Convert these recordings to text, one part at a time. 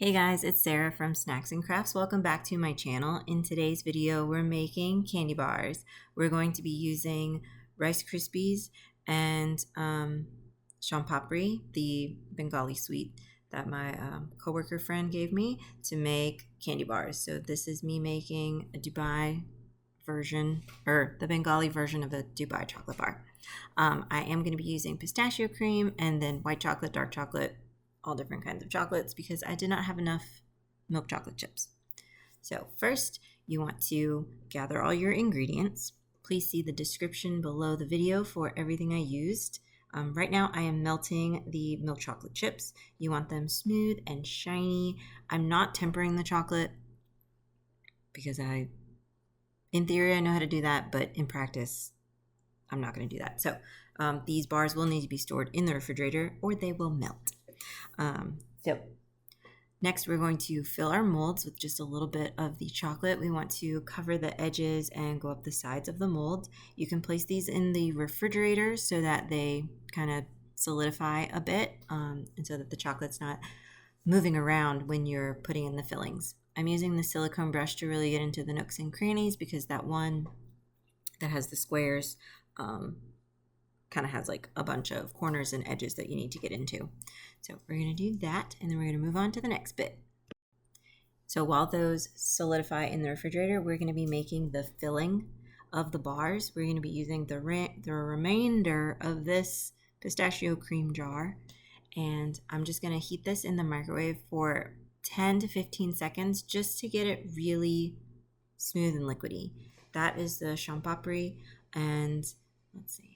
Hey guys, it's Sarah from Snacks and Crafts. Welcome back to my channel. In today's video, we're making candy bars. We're going to be using Rice Krispies and Soan Papdi, the Bengali sweet that my coworker friend gave me to make candy bars. So this is me making a Dubai version, or the Bengali version of the Dubai chocolate bar. I am going to be using pistachio cream and then white chocolate, dark chocolate, all different kinds of chocolates because I did not have enough milk chocolate chips. So first, you want to gather all your ingredients. Please see the description below the video for everything I used. Right now, I am melting the milk chocolate chips. You want them smooth and shiny. I'm not tempering the chocolate because in theory, I know how to do that, but in practice, I'm not going to do that. So these bars will need to be stored in the refrigerator or they will melt. So next we're going to fill our molds with just a little bit of the chocolate. We want to cover the edges and go up the sides of the mold. You can place these in the refrigerator so that they kind of solidify a bit and so that the chocolate's not moving around when you're putting in the fillings. I'm using the silicone brush to really get into the nooks and crannies because that one that has the squares kind of has like a bunch of corners and edges that you need to get into. So we're going to do that, and then we're going to move on to the next bit. So while those solidify in the refrigerator, we're going to be making the filling of the bars. We're going to be using the remainder of this pistachio cream jar, and I'm just going to heat this in the microwave for 10 to 15 seconds just to get it really smooth and liquidy. That is the Soan Papdi, and let's see.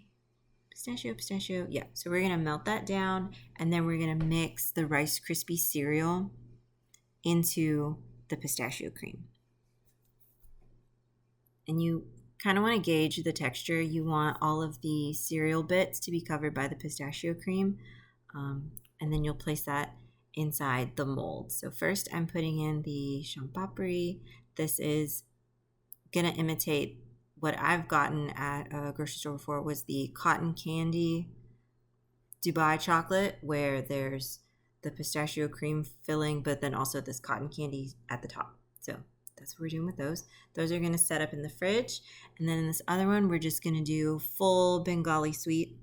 Pistachio. Yeah, so we're going to melt that down and then we're going to mix the Rice Krispie cereal into the pistachio cream. And you kind of want to gauge the texture. You want all of the cereal bits to be covered by the pistachio cream. And then you'll place that inside the mold. So first I'm putting in the Soan Papdi. This is going to imitate what I've gotten at a grocery store before was the cotton candy Dubai chocolate, where there's the pistachio cream filling, but then also this cotton candy at the top. So that's what we're doing with those. Those are going to set up in the fridge. And then in this other one, we're just going to do full Bengali sweet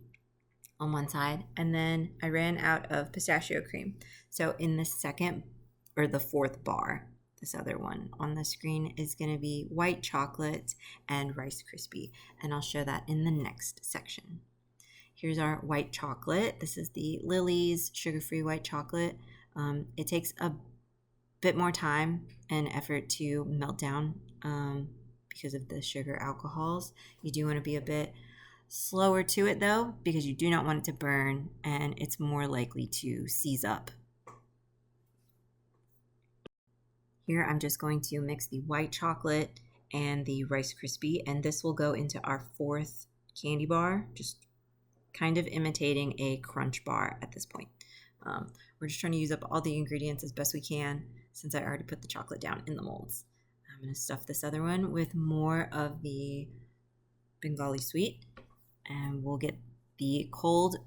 on one side. And then I ran out of pistachio cream. So in the second or the fourth bar, this other one on the screen is going to be white chocolate and Rice Krispie, and I'll show that in the next section. Here's our white chocolate. This is the Lily's sugar-free white chocolate. It takes a bit more time and effort to melt down because of the sugar alcohols. You do want to be a bit slower to it though, because you do not want it to burn and it's more likely to seize up. Here I'm just going to mix the white chocolate and the Rice Krispie, and this will go into our fourth candy bar, just kind of imitating a crunch bar at this point. We're just trying to use up all the ingredients as best we can since I already put the chocolate down in the molds. I'm going to stuff this other one with more of the Bengali sweet, and we'll get the cold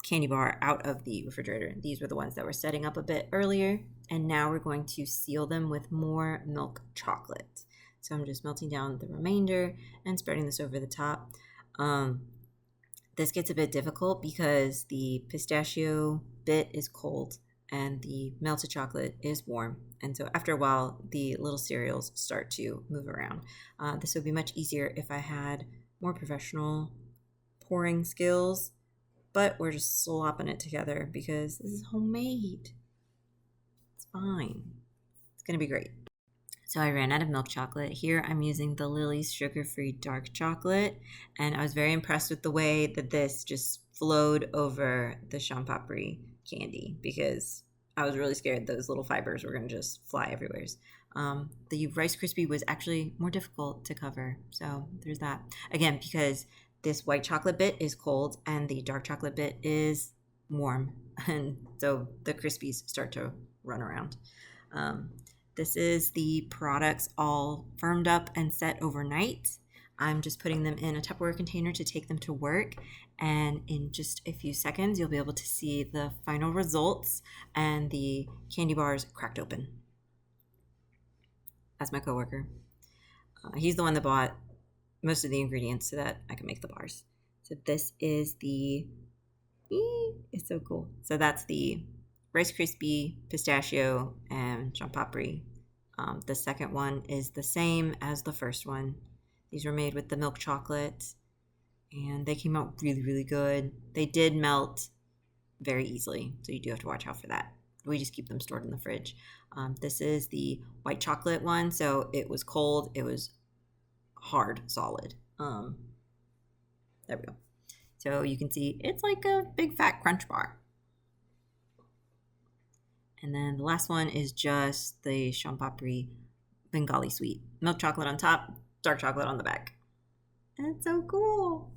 candy bar out of the refrigerator. These were the ones that were setting up a bit earlier, and now we're going to seal them with more milk chocolate. So I'm just melting down the remainder and spreading this over the top. This gets a bit difficult because the pistachio bit is cold and the melted chocolate is warm. And so after a while, the little cereals start to move around. This would be much easier if I had more professional pouring skills, but we're just slopping it together because this is homemade. It's fine. It's going to be great. So I ran out of milk chocolate. Here I'm using the Lily's sugar-free dark chocolate, and I was very impressed with the way that this just flowed over the Soan Papdi candy because I was really scared those little fibers were going to just fly everywhere. The Rice Krispie was actually more difficult to cover, so there's that. Again, because this white chocolate bit is cold and the dark chocolate bit is warm, and so the Krispies start to run around. This is the products all firmed up and set overnight. I'm just putting them in a Tupperware container to take them to work, and in just a few seconds you'll be able to see the final results and the candy bars cracked open. That's my coworker. He's the one that bought most of the ingredients so that I can make the bars. So this is the, it's so cool. So that's the Rice Krispie, Pistachio, and Soan Papdi. The second one is the same as the first one. These were made with the milk chocolate, and they came out really, really good. They did melt very easily, so you do have to watch out for that. We just keep them stored in the fridge. This is the white chocolate one, so it was cold. It was hard, solid. There we go. So you can see it's like a big fat crunch bar. And then the last one is just the Soan Papdi Bengali sweet. Milk chocolate on top, dark chocolate on the back. And it's so cool.